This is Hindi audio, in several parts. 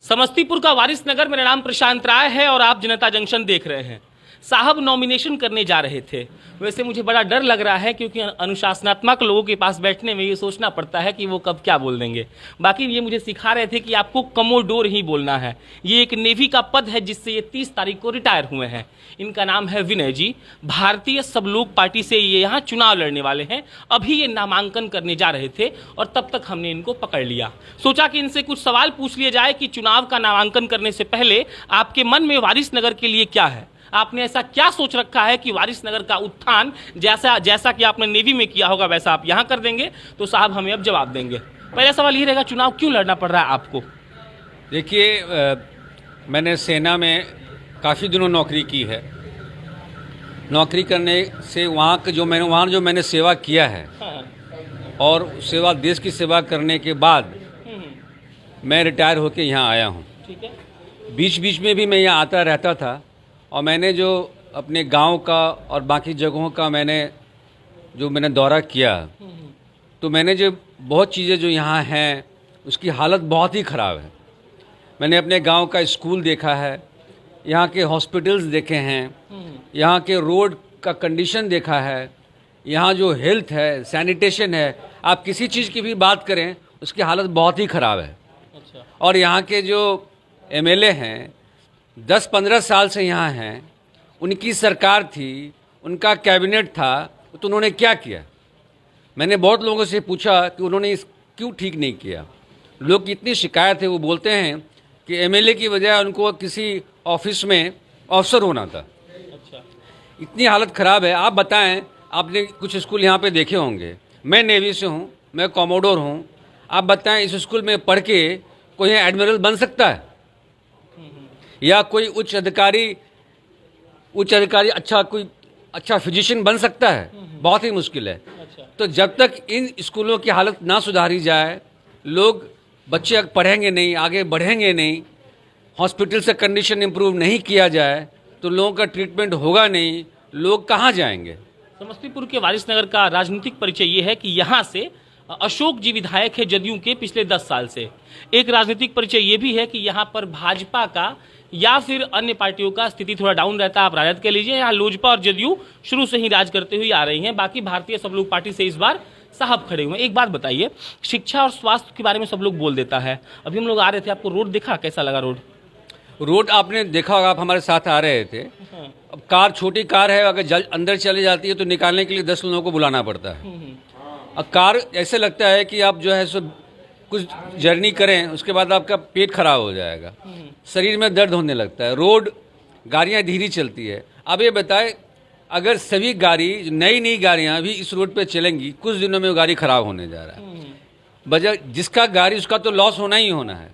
समस्तीपुर का वारिसनगर, मेरा नाम प्रशांत राय है और आप जनता जंक्शन देख रहे हैं। साहब नॉमिनेशन करने जा रहे थे। वैसे मुझे बड़ा डर लग रहा है क्योंकि अनुशासनात्मक लोगों के पास बैठने में ये सोचना पड़ता है कि वो कब क्या बोल देंगे। बाकी ये मुझे सिखा रहे थे कि आपको कमोडोर ही बोलना है। ये एक नेवी का पद है जिससे ये 30 तारीख को रिटायर हुए हैं। इनका नाम है विनय जी। भारतीय सब लोग पार्टी से ये यहाँ चुनाव लड़ने वाले हैं। अभी ये नामांकन करने जा रहे थे और तब तक हमने इनको पकड़ लिया। सोचा कि इनसे कुछ सवाल पूछ लिया जाए कि चुनाव का नामांकन करने से पहले आपके मन में वारिसनगर के लिए क्या है। आपने ऐसा क्या सोच रखा है कि वारिसनगर का उत्थान जैसा कि आपने नेवी में किया होगा वैसा आप यहाँ कर देंगे। तो साहब हमें अब जवाब देंगे। पहला सवाल ये रहेगा, चुनाव क्यों लड़ना पड़ रहा है आपको? देखिए, मैंने सेना में काफ़ी दिनों नौकरी की है। नौकरी करने से वहाँ जो मैंने सेवा किया है और सेवा, देश की सेवा करने के बाद मैं रिटायर होकर यहाँ आया हूँ। ठीक है। बीच बीच में भी मैं यहाँ आता रहता था और मैंने जो अपने गांव का और बाकी जगहों का मैंने दौरा किया, तो मैंने जो बहुत चीज़ें जो यहाँ हैं उसकी हालत बहुत ही ख़राब है। मैंने अपने गांव का स्कूल देखा है, यहाँ के हॉस्पिटल्स देखे हैं, यहाँ के रोड का कंडीशन देखा है, यहाँ जो हेल्थ है, सैनिटेशन है, आप किसी चीज़ की भी बात करें उसकी हालत बहुत ही ख़राब है। अच्छा। और यहाँ के जो एमएलए हैं 10-15 साल से यहाँ हैं, उनकी सरकार थी, उनका कैबिनेट था, तो उन्होंने क्या किया? मैंने बहुत लोगों से पूछा कि उन्होंने इस क्यों ठीक नहीं किया। लोग की इतनी शिकायत है, वो बोलते हैं कि एमएलए की वजह उनको किसी ऑफिस में अफसर होना था। अच्छा। इतनी हालत ख़राब है। आप बताएं, आपने कुछ स्कूल यहाँ पे देखे होंगे। मैं नेवी से हूँ, मैं कॉमोडोर हूँ। आप बताएं, इस स्कूल में पढ़ के कोई एडमिरल बन सकता है या कोई उच्च अधिकारी अच्छा फिजिशियन बन सकता है? बहुत ही मुश्किल है। अच्छा। तो जब तक इन स्कूलों की हालत ना सुधारी जाए, बच्चे पढ़ेंगे नहीं, आगे बढ़ेंगे नहीं, हॉस्पिटल से कंडीशन इम्प्रूव नहीं किया जाए तो लोगों का ट्रीटमेंट होगा नहीं, लोग कहाँ जाएंगे? समस्तीपुर के वारिसनगर का राजनीतिक परिचय ये है कि यहाँ से अशोक जी विधायक है जदयू के पिछले 10 साल से। एक राजनीतिक परिचय ये भी है कि यहाँ पर भाजपा का या फिर अन्य पार्टियों का स्थिति थोड़ा डाउन रहता है। आप राजद के लीजिए, यहाँ लोजपा और जदयू शुरू से ही राज करते हुए आ रही हैं। बाकी भारतीय सब लोग पार्टी से इस बार साहब खड़े हुए हैं। एक बात बताइए, शिक्षा और स्वास्थ्य के बारे में सब लोग बोल देता है। अभी हम लोग आ रहे थे, आपको रोड दिखा? कैसा लगा रोड आपने देखा होगा, आप हमारे साथ आ रहे थे। अब कार, छोटी कार है, अगर अंदर चली जाती है तो निकालने के लिए 10 लोगों को बुलाना पड़ता है। अब कार ऐसे लगता है कि आप जो है सो कुछ जर्नी करें, उसके बाद आपका पेट खराब हो जाएगा, शरीर में दर्द होने लगता है। रोड, गाड़ियाँ धीरे चलती है। अब ये बताए, अगर सभी गाड़ी, नई गाड़ियाँ भी इस रोड पे चलेंगी, कुछ दिनों में वो गाड़ी खराब होने जा रहा है। बजाय जिसका गाड़ी, उसका तो लॉस होना ही होना है।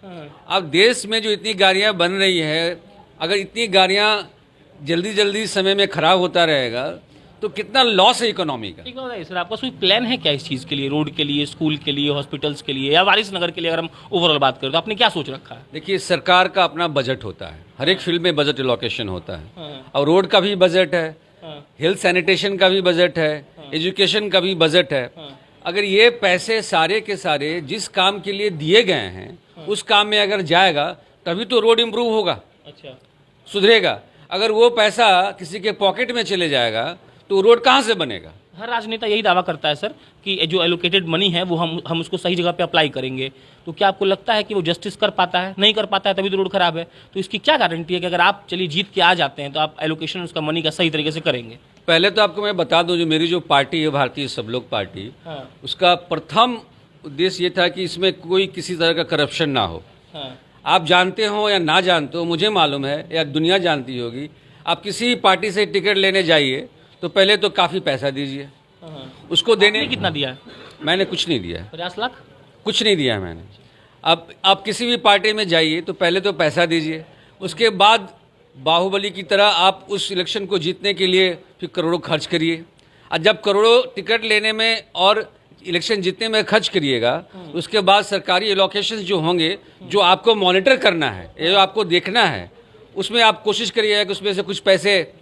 अब देश में जो इतनी गाड़ियाँ बन रही है, अगर इतनी गाड़ियाँ जल्दी समय में खराब होता रहेगा तो कितना लॉस है इकोनॉमी का। ठीक है सर, आपका कोई प्लान है क्या इस चीज़ के लिए, रोड के लिए, स्कूल के लिए, हॉस्पिटल्स के लिए या वारिसनगर के लिए? अगर हम ओवरऑल बात करें तो आपने क्या सोच रखा है? देखिए, सरकार का अपना बजट होता है, हर एक फील्ड में बजट एलोकेशन होता है। और रोड का भी बजट है, हेल्थ सैनिटेशन का भी बजट है, एजुकेशन का भी बजट है। अगर ये पैसे सारे के सारे जिस काम के लिए दिए गए हैं उस काम में अगर जाएगा तभी तो रोड इम्प्रूव होगा। अच्छा, सुधरेगा। अगर वो पैसा किसी के पॉकेट में चले जाएगा तो रोड कहाँ से बनेगा? हर राजनेता यही दावा करता है सर कि जो एलोकेटेड मनी है वो हम उसको सही जगह पे अप्लाई करेंगे। तो क्या आपको लगता है कि वो जस्टिस कर पाता है? नहीं कर पाता है, तभी तो रोड खराब है। तो इसकी क्या गारंटी है कि अगर आप चलिए जीत के आ जाते हैं तो आप एलोकेशन उसका मनी का सही तरीके से करेंगे? पहले तो आपको मैं बता दूं, जो मेरी जो पार्टी है, भारतीय सब लोग पार्टी, उसका प्रथम उद्देश्य ये था कि इसमें कोई किसी तरह का करप्शन ना हो। आप जानते हो या ना जानते हो, मुझे मालूम है या दुनिया जानती होगी, आप किसी पार्टी से टिकट लेने जाइए तो पहले तो काफ़ी पैसा दीजिए। उसको देने कितना दिया है? मैंने कुछ नहीं दिया है। 50 लाख? कुछ नहीं दिया है मैंने। अब आप किसी भी पार्टी में जाइए तो पहले तो पैसा दीजिए, उसके बाद बाहुबली की तरह आप उस इलेक्शन को जीतने के लिए फिर करोड़ों खर्च करिए। और जब करोड़ों टिकट लेने में और इलेक्शन जीतने में खर्च करिएगा, उसके बाद सरकारी एलोकेशन जो होंगे, जो आपको मॉनिटर करना है, ये आपको देखना है, उसमें आप कोशिश करिएगा कि उसमें से कुछ पैसे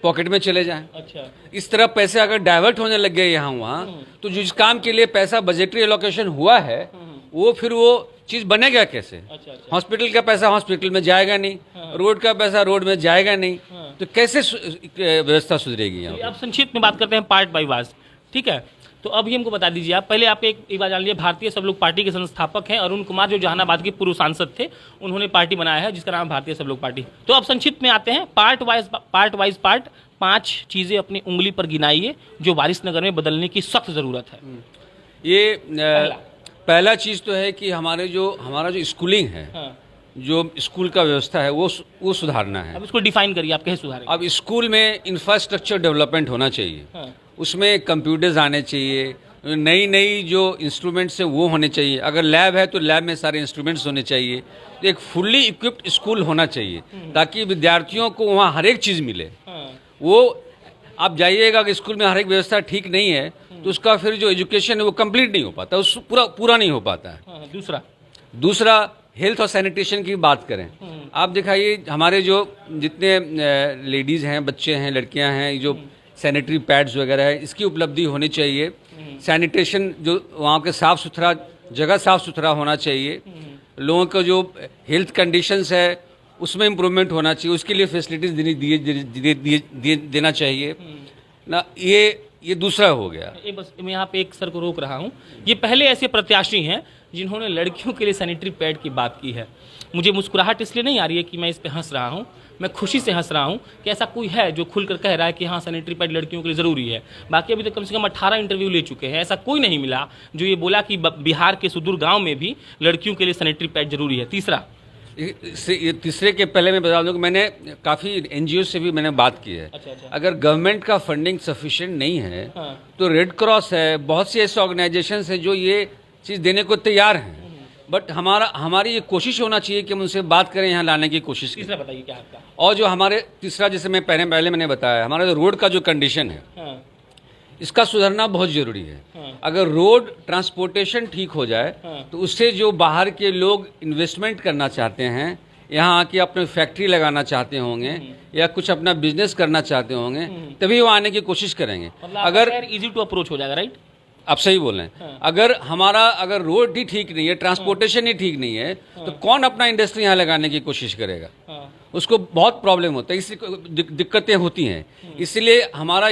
पॉकेट में चले जाएं। अच्छा। इस तरह पैसे अगर डाइवर्ट होने लग गए यहाँ वहाँ, तो जिस काम के लिए पैसा बजटरी एलोकेशन हुआ है वो फिर वो चीज़ बनेगा कैसे? अच्छा। हॉस्पिटल का पैसा हॉस्पिटल में जाएगा नहीं, रोड का पैसा रोड में जाएगा नहीं, तो कैसे व्यवस्था सुधरेगी यहाँ? अब संक्षिप्त में बात करते हैं पार्ट बाय वार्ड, ठीक है? तो अभी हमको बता दीजिए आप, पहले आप एक बात जान लीजिए, भारतीय सब लोग पार्टी के संस्थापक हैं अरुण कुमार, जो जहानाबाद के पूर्व सांसद थे, उन्होंने पार्टी बनाया है जिसका नाम भारतीय सब लोग पार्टी। तो अब संक्षिप्त में आते हैं, पार्ट वाइज 5 चीज़ें अपनी उंगली पर गिनाइए जो वारिसनगर में बदलने की सख्त ज़रूरत है। ये पहला चीज़ तो है कि हमारा जो स्कूलिंग है, जो स्कूल का व्यवस्था है वो सुधारना है। अब इसको डिफाइन करिए, आप कैसे सुधारेंगे? अब स्कूल में इंफ्रास्ट्रक्चर डेवलपमेंट होना चाहिए, उसमें कंप्यूटर्स आने चाहिए, नई जो इंस्ट्रूमेंट्स हैं वो होने चाहिए। अगर लैब है तो लैब में सारे इंस्ट्रूमेंट्स होने चाहिए। तो एक फुल्ली इक्विप्ड स्कूल होना चाहिए ताकि विद्यार्थियों को वहाँ हर एक चीज़ मिले। वो आप जाइएगा कि स्कूल में हर एक व्यवस्था ठीक नहीं है तो उसका फिर जो एजुकेशन है वो कंप्लीट नहीं हो पाता, उस पूरा नहीं हो पाता है। दूसरा हेल्थ और सैनिटेशन की बात करें, आप दिखाइए हमारे जो जितने लेडीज़ हैं, बच्चे हैं, लड़कियां हैं, जो सैनिटरी पैड्स वगैरह है, इसकी उपलब्धि होनी चाहिए। सैनिटेशन जो वहाँ के जगह साफ़ सुथरा होना चाहिए। लोगों का जो हेल्थ कंडीशंस है उसमें इम्प्रूवमेंट होना चाहिए, उसके लिए फैसिलिटीज़ देना चाहिए ना। ये दूसरा हो गया। बस मैं यहाँ पे एक सर को रोक रहा हूँ, ये पहले ऐसे प्रत्याशी हैं जिन्होंने लड़कियों के लिए सैनिटरी पैड की बात की है। मुझे मुस्कुराहट इसलिए नहीं आ रही है कि मैं इस पे हंस रहा हूँ, मैं खुशी से हंस रहा हूँ कि ऐसा कोई है जो खुलकर कह रहा है कि हाँ सैनिटरी पैड लड़कियों के लिए ज़रूरी है। बाकी अभी तक कम से कम 18 इंटरव्यू ले चुके हैं, ऐसा कोई नहीं मिला जो ये बोला कि बिहार के सुदूर गाँव में भी लड़कियों के लिए सैनिटरी पैड जरूरी है। ये तीसरे के पहले मैं बता दूं कि मैंने काफ़ी NGO से भी मैंने बात की है। अच्छा। अगर गवर्नमेंट का फंडिंग सफिशिएंट नहीं है तो रेड क्रॉस है, बहुत सी ऐसे ऑर्गेनाइजेशंस हैं जो ये चीज़ देने को तैयार हैं। बट हमारी ये कोशिश होना चाहिए कि हम उनसे बात करें, यहाँ लाने की कोशिश करें। तीसरा बताइए क्या आपका? और जो हमारे तीसरा, जैसे मैं पहले मैंने बताया, हमारा जो रोड का जो कंडीशन है इसका सुधरना बहुत ज़रूरी है। अगर रोड ट्रांसपोर्टेशन ठीक हो जाए तो उससे जो बाहर के लोग इन्वेस्टमेंट करना चाहते हैं, यहाँ आके अपने फैक्ट्री लगाना चाहते होंगे या कुछ अपना बिजनेस करना चाहते होंगे, तभी वो आने की कोशिश करेंगे। अगर इजी टू अप्रोच हो जाएगा, राइट? आप सही बोल रहे हैं। अगर रोड ही ठीक नहीं है, ट्रांसपोर्टेशन ही ठीक नहीं है, तो कौन अपना इंडस्ट्री यहाँ लगाने की कोशिश करेगा? उसको बहुत प्रॉब्लम होता है, इससे दिक्कतें होती हैं। इसलिए हमारा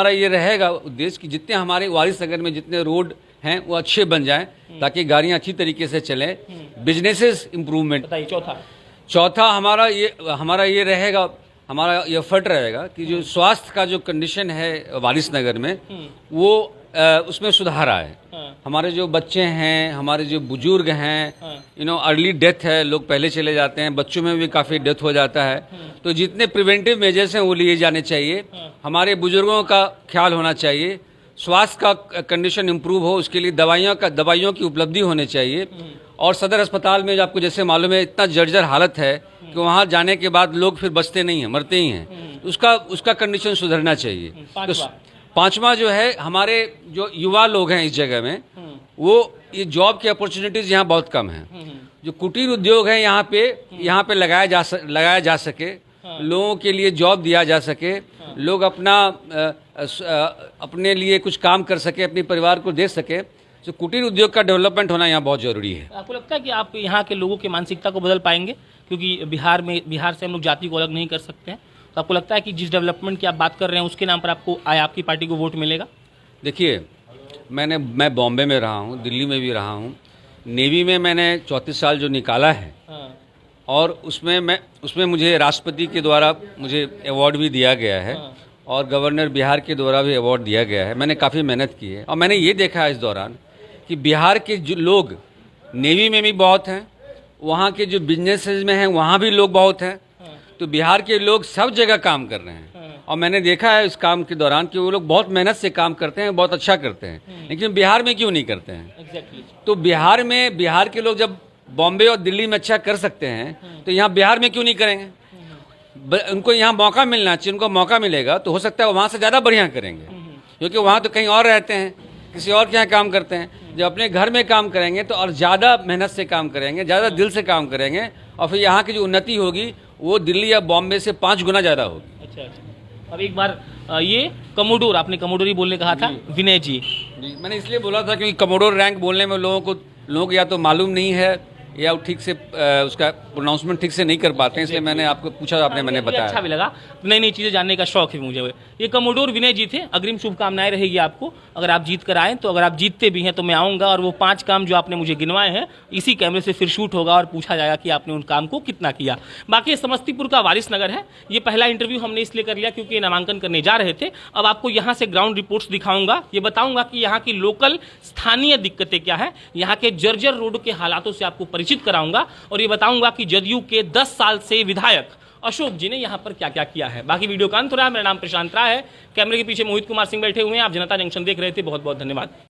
ये रहेगा उद्देश्य कि जितने हमारे वारिसनगर में जितने रोड हैं वो अच्छे बन जाएं ताकि गाड़ियाँ अच्छी तरीके से चलें, बिजनेसेस इम्प्रूवमेंट। चौथा हमारा ये रहेगा, हमारा ये एफर्ट रहेगा कि जो स्वास्थ्य का जो कंडीशन है वारिसनगर में वो उसमें सुधार आए। हमारे जो बच्चे हैं, हमारे जो बुजुर्ग हैं, अर्ली डेथ है, लोग पहले चले जाते हैं, बच्चों में भी काफ़ी डेथ हो जाता है। तो जितने प्रिवेंटिव मेजर्स हैं वो लिए जाने चाहिए। हमारे बुजुर्गों का ख्याल होना चाहिए, स्वास्थ्य का कंडीशन इम्प्रूव हो, उसके लिए दवाइयों की उपलब्धि होनी चाहिए। और सदर अस्पताल में जो आपको जैसे मालूम है इतना जर्जर हालत है कि वहाँ जाने के बाद लोग फिर बचते नहीं हैं, मरते ही हैं। उसका कंडीशन सुधरना चाहिए। तो पांचवा जो है, हमारे जो युवा लोग हैं इस जगह में, वो ये जॉब की अपॉर्चुनिटीज़ यहाँ बहुत कम हैं। जो कुटीर उद्योग है यहाँ पे लगाया जा सके, लोगों के लिए जॉब दिया जा सके, लोग अपने लिए कुछ काम कर सके, अपने परिवार को दे सके। तो कुटीर उद्योग का डेवलपमेंट होना यहाँ बहुत ज़रूरी है। आपको लगता है कि आप यहाँ के लोगों की मानसिकता को बदल पाएंगे? क्योंकि बिहार से हम लोग जाति को अलग नहीं कर सकते हैं, तो आपको लगता है कि जिस डेवलपमेंट की आप बात कर रहे हैं उसके नाम पर आपकी पार्टी को वोट मिलेगा? देखिए, मैं बॉम्बे में रहा हूँ, दिल्ली में भी रहा हूँ, नेवी में मैंने 34 साल जो निकाला है, और उसमें मुझे राष्ट्रपति के द्वारा मुझे अवार्ड भी दिया गया है और गवर्नर बिहार के द्वारा भी अवार्ड दिया गया है। मैंने काफ़ी मेहनत की है और मैंने ये देखा है इस दौरान कि बिहार के जो लोग नेवी में भी बहुत हैं, वहाँ के जो बिजनेसेस में हैं वहाँ भी लोग बहुत हैं। तो बिहार के लोग सब जगह काम कर रहे हैं और मैंने देखा है इस काम के दौरान कि वो लोग बहुत मेहनत से काम करते हैं, बहुत अच्छा करते हैं। लेकिन बिहार में क्यों नहीं करते हैं? तो बिहार के लोग जब बॉम्बे और दिल्ली में अच्छा कर सकते हैं तो यहाँ बिहार में क्यों नहीं करेंगे? उनको यहाँ मौका मिलना चाहिए। उनको मौका मिलेगा तो हो सकता है वहाँ से ज़्यादा बढ़िया करेंगे, क्योंकि वहाँ तो कहीं और रहते हैं, किसी और के यहाँ काम करते हैं। जब अपने घर में काम करेंगे तो और ज़्यादा मेहनत से काम करेंगे, ज़्यादा दिल से काम करेंगे, और फिर यहाँ की जो उन्नति होगी वो दिल्ली या बॉम्बे से 5 गुना ज़्यादा होगी। अच्छा। अब एक बार ये आपने कमोडोर ही बोलने कहा था, विनय जी। मैंने इसलिए बोला था क्योंकि कमोडोर रैंक बोलने में लोगों लोगों को या तो मालूम नहीं है या वो ठीक से उसका प्रोनाउंसमेंट ठीक से नहीं कर पाते हैं, इसलिए मैंने आपको पूछा, आपने मैंने मुझे बताया। अच्छा भी लगा, नई नई चीज़ें जानने का शौक है मुझे। ये कमोडोर विनय जी थे, अग्रिम शुभकामनाएं रहेगी आपको अगर आप जीत कर आएँ। तो अगर आप जीतते भी हैं तो मैं आऊँगा और वो 5 काम जो आपने मुझे गिनवाए हैं इसी कैमरे से फिर शूट होगा और पूछा जाएगा कि आपने उन काम को कितना किया। बाकी समस्तीपुर का वारिस नगर है, ये पहला इंटरव्यू हमने इसलिए कर लिया क्योंकि ये नामांकन करने जा रहे थे। अब आपको यहाँ से ग्राउंड रिपोर्ट्स दिखाऊंगा, ये बताऊंगा कि यहाँ की लोकल स्थानीय दिक्कतें क्या है, यहाँ के जर्जर रोड के हालातों से आपको परिचित कराऊंगा और ये बताऊंगा कि जदयू के 10 साल से विधायक अशोक जी ने यहाँ पर क्या क्या किया है। बाकी वीडियो का अंत हो रहा है। मेरा नाम प्रशांत राय है, कैमरे के पीछे मोहित कुमार सिंह बैठे हुए हैं। आप जनता जंक्शन देख रहे थे, बहुत बहुत धन्यवाद।